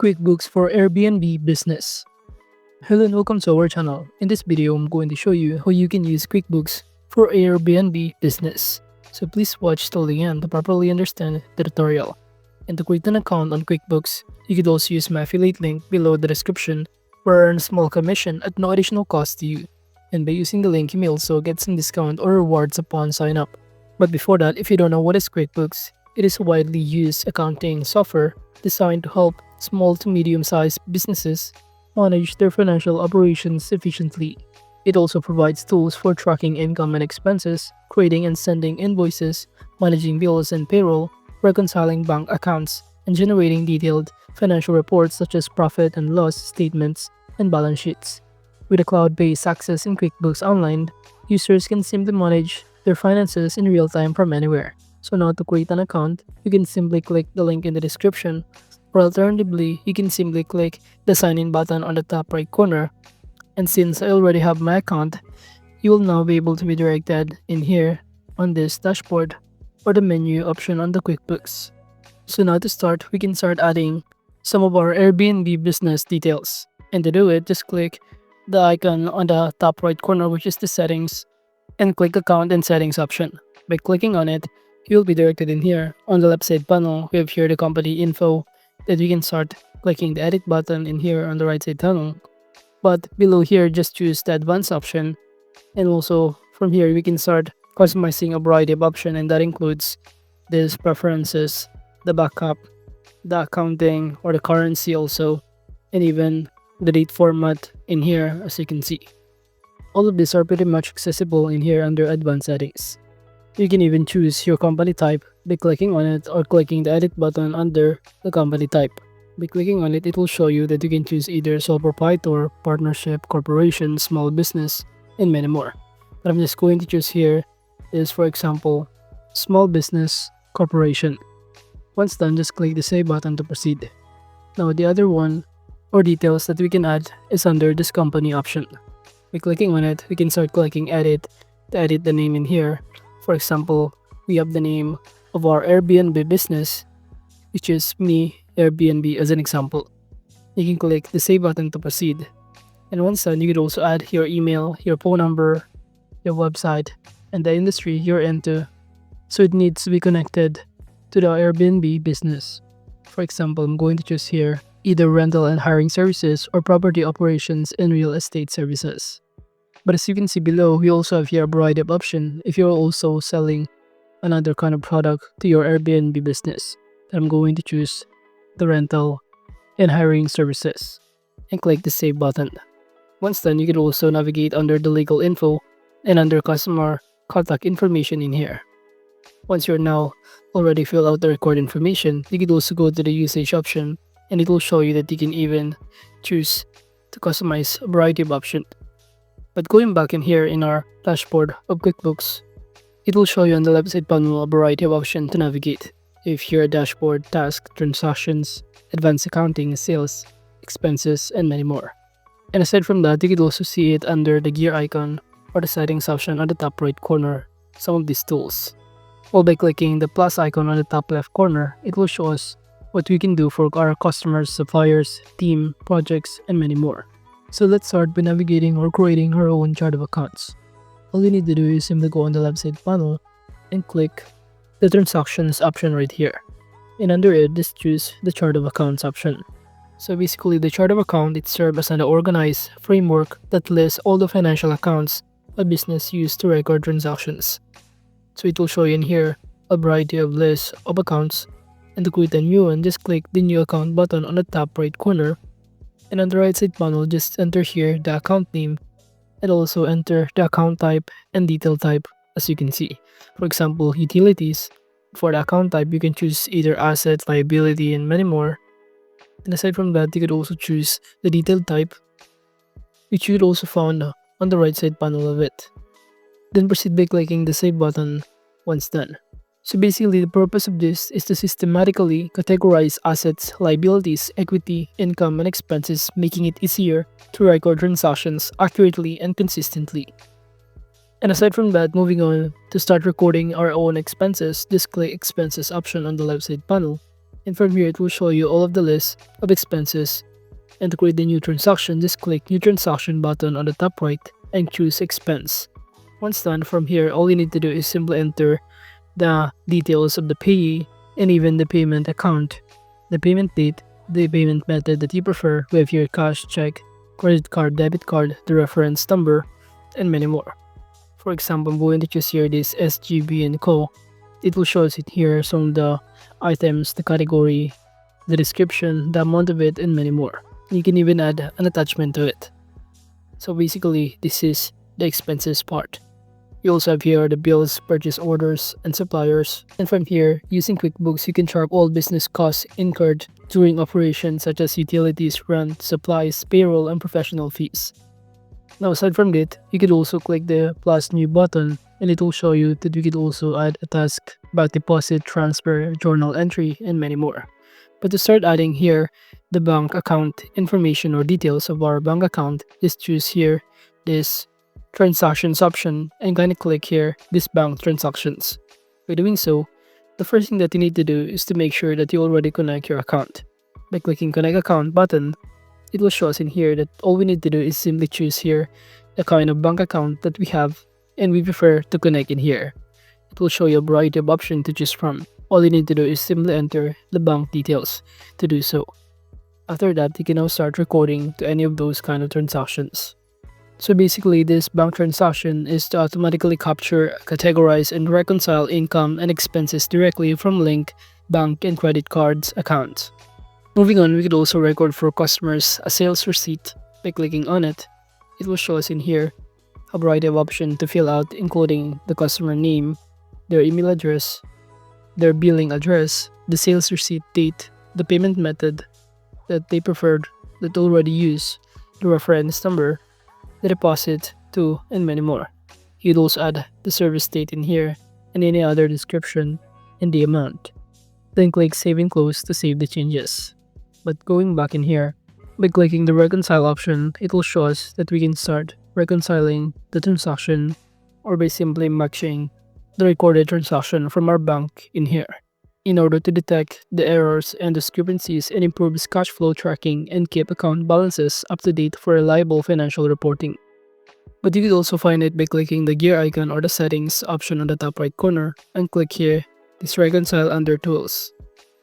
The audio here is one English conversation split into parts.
QuickBooks for Airbnb business. Hello and welcome to our channel. In this video, I'm going to show you how you can use QuickBooks for Airbnb business. So please watch till the end to properly understand the tutorial. And to create an account on QuickBooks, you could also use my affiliate link below the description where I earn a small commission at no additional cost to you. And by using the link, you may also get some discount or rewards upon sign up. But before that, if you don't know what is QuickBooks, it is a widely used accounting software designed to help small to medium-sized businesses manage their financial operations efficiently. It also provides tools for tracking income and expenses, creating and sending invoices, managing bills and payroll, reconciling bank accounts, and generating detailed financial reports such as profit and loss statements and balance sheets. With a cloud-based access in QuickBooks Online, users can simply manage their finances in real time from anywhere. So now to create an account, you can simply click the link in the description, or alternatively, you can simply click the sign in button on the top right corner. And since I already have my account, you will now be able to be directed in here on this dashboard or the menu option on the QuickBooks. So now to start, we can start adding some of our Airbnb business details. And to do it, just click the icon on the top right corner, which is the settings, and click account and settings option. By clicking on it, you'll be directed in here. On the left side panel, we have here the company info that we can start clicking the edit button in here on the right side panel. But below here, just choose the advanced option. And also from here, we can start customizing a variety of options, and that includes these preferences, the backup, the accounting or the currency also, and even the date format in here as you can see. All of these are pretty much accessible in here under advanced settings. You can even choose your company type by clicking on it or clicking the edit button under the company type. By clicking on it, it will show you that you can choose either sole proprietor, partnership, corporation, small business, and many more. But I'm just going to choose here is, for example, small business corporation. Once done, just click the save button to proceed. Now the other one or details that we can add is under this company option. By clicking on it, we can start clicking edit to edit the name in here. For example, we have the name of our Airbnb business, which is me Airbnb as an example. You can click the save button to proceed. And once done, you could also add your email, your phone number, your website, and the industry you're into. So it needs to be connected to the Airbnb business. For example, I'm going to choose here either rental and hiring services or property operations and real estate services. But as you can see below, we also have here a variety of options if you're also selling another kind of product to your Airbnb business. Then I'm going to choose the rental and hiring services and click the save button. Once done, you can also navigate under the legal info and under customer contact information in here. Once you're now already filled out the record information, you can also go to the usage option, and it will show you that you can even choose to customize a variety of options. But going back in here in our dashboard of QuickBooks, it will show you on the left side panel a variety of options to navigate. If here dashboard, task, transactions, advanced accounting, sales, expenses, and many more. And aside from that, you can also see it under the gear icon or the settings option on the top right corner, some of these tools. Or by clicking the plus icon on the top left corner, it will show us what we can do for our customers, suppliers, team, projects, and many more. So let's start by navigating or creating our own chart of accounts. All you need to do is simply go on the left side panel and click the transactions option right here. And under it, just choose the chart of accounts option. So basically, the chart of account, it serves as an organized framework that lists all the financial accounts a business used to record transactions. So it will show you in here a variety of lists of accounts, and to create a new one, just click the new account button on the top right corner, and on the right side panel, just enter here the account name and also enter the account type and detail type as you can see. For example, utilities. For the account type, you can choose either asset, liability, and many more. And aside from that, you could also choose the detail type, which you could also find on the right side panel of it. Then proceed by clicking the save button once done. So basically, the purpose of this is to systematically categorize assets, liabilities, equity, income, and expenses, making it easier to record transactions accurately and consistently. And aside from that, moving on to start recording our own expenses, just click expenses option on the left side panel. And from here, it will show you all of the list of expenses. And to create a new transaction, just click New Transaction button on the top right and choose Expense. Once done, from here, all you need to do is simply enter the details of the payee and even the payment account, the payment date, the payment method that you prefer with your cash, check, credit card, debit card, the reference number, and many more. For example, I'm going to choose here this SGB and Co. It will show us it here some of the items, the category, the description, the amount of it, and many more. You can even add an attachment to it. So basically, this is the expenses part. You also have here the bills, purchase orders, and suppliers. And from here, using QuickBooks, you can track all business costs incurred during operations such as utilities, rent, supplies, payroll, and professional fees. Now aside from that, you could also click the plus new button and it will show you that you could also add a task, bank deposit, transfer, journal entry, and many more. But to start adding here the bank account information or details of our bank account, just choose here this transactions option and kind of click here this bank transactions. By doing so, the first thing that you need to do is to make sure that you already connect your account. By clicking connect account button, it will show us in here that all we need to do is simply choose here the kind of bank account that we have and we prefer to connect in here. It will show you a variety of options to choose from. All you need to do is simply enter the bank details to do so. After that, you can now start recording to any of those kind of transactions. So basically, this bank transaction is to automatically capture, categorize, and reconcile income and expenses directly from link, bank, and credit cards accounts. Moving on, we could also record for customers a sales receipt. By clicking on it, it will show us in here a variety of options to fill out, including the customer name, their email address, their billing address, the sales receipt date, the payment method that they preferred that they already use, the reference number, the deposit to, and many more. You'd also add the service date in here and any other description and the amount. Then click Save and Close to save the changes. But going back in here, by clicking the reconcile option, it will show us that we can start reconciling the transaction or by simply matching the recorded transaction from our bank in here in order to detect the errors and discrepancies and improves cash flow tracking and keep account balances up to date for reliable financial reporting. But you could also find it by clicking the gear icon or the settings option on the top right corner and click here this reconcile under tools.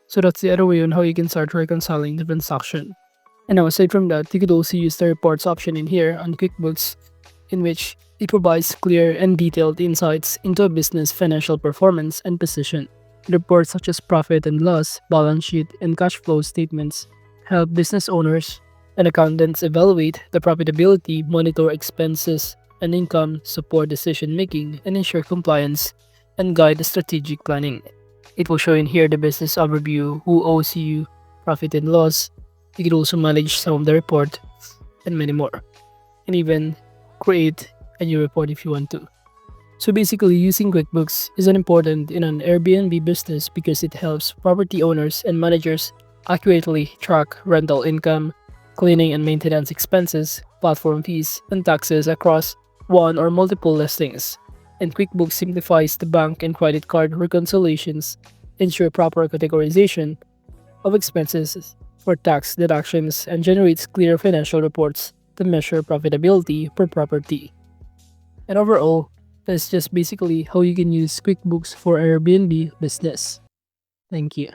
So that's the other way on how you can start reconciling the transaction. And now aside from that, you could also use the reports option in here on QuickBooks, in which it provides clear and detailed insights into a business financial performance and position. Reports such as profit and loss, balance sheet, and cash flow statements help business owners and accountants evaluate the profitability, monitor expenses and income, support decision making, and ensure compliance and guide the strategic planning. It will show in here the business overview, who owes you, profit and loss. You can also manage some of the report and many more, and even create a new report if you want to. So basically, using QuickBooks is important in an Airbnb business because it helps property owners and managers accurately track rental income, cleaning and maintenance expenses, platform fees, and taxes across one or multiple listings. And QuickBooks simplifies the bank and credit card reconciliations, ensure proper categorization of expenses for tax deductions, and generates clear financial reports to measure profitability per property. And overall, that's just basically how you can use QuickBooks for Airbnb business. Thank you.